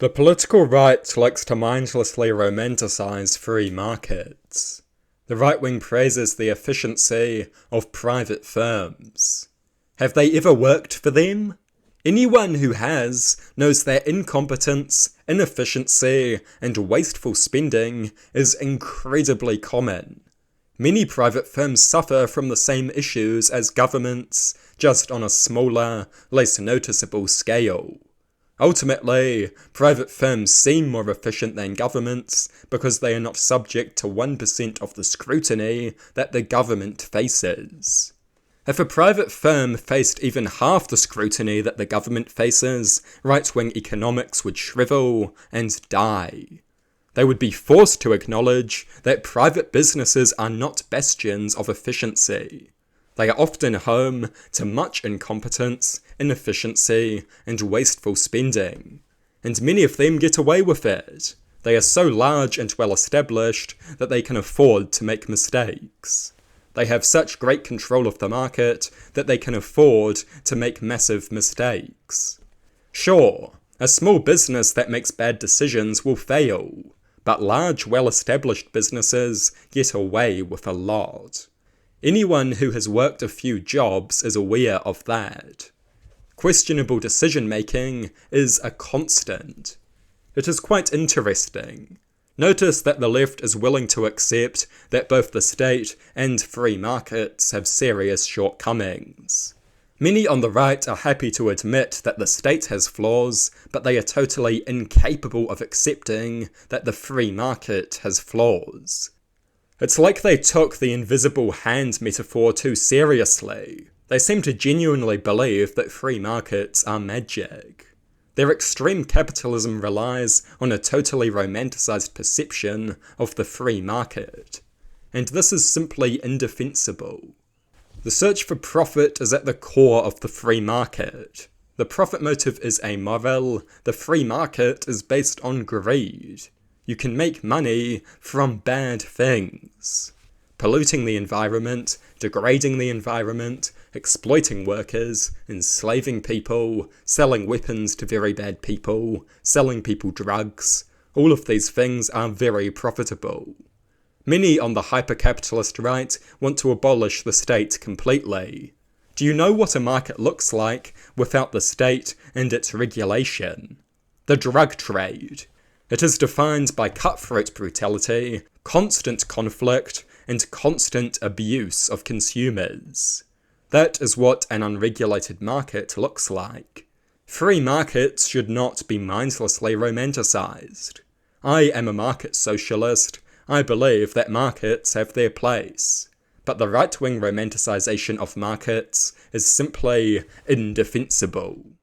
The political right likes to mindlessly romanticize free markets. The right wing praises the efficiency of private firms. Have they ever worked for them? Anyone who has knows that incompetence, inefficiency, and wasteful spending is incredibly common. Many private firms suffer from the same issues as governments, just on a smaller, less noticeable scale. Ultimately, private firms seem more efficient than governments because they are not subject to 1% of the scrutiny that the government faces. If a private firm faced even half the scrutiny that the government faces, right-wing economics would shrivel and die. They would be forced to acknowledge that private businesses are not bastions of efficiency. They are often home to much incompetence, inefficiency, and wasteful spending. And many of them get away with it. They are so large and well established that they can afford to make mistakes. They have such great control of the market that they can afford to make massive mistakes. Sure, a small business that makes bad decisions will fail, but large, well-established businesses get away with a lot. Anyone who has worked a few jobs is aware of that. Questionable decision-making is a constant. It is quite interesting. Notice that the left is willing to accept that both the state and free markets have serious shortcomings. Many on the right are happy to admit that the state has flaws, but they are totally incapable of accepting that the free market has flaws. It's like they took the invisible hand metaphor too seriously. They seem to genuinely believe that free markets are magic. Their extreme capitalism relies on a totally romanticized perception of the free market. And this is simply indefensible. The search for profit is at the core of the free market. The profit motive is amoral. The free market is based on greed. You can make money from bad things. Polluting the environment, degrading the environment, exploiting workers, enslaving people, selling weapons to very bad people, selling people drugs. All of these things are very profitable. Many on the hyper-capitalist right want to abolish the state completely. Do you know what a market looks like without the state and its regulation? The drug trade. It is defined by cutthroat brutality, constant conflict, and constant abuse of consumers. That is what an unregulated market looks like. Free markets should not be mindlessly romanticized. I am a market socialist. I believe that markets have their place. But the right-wing romanticization of markets is simply indefensible.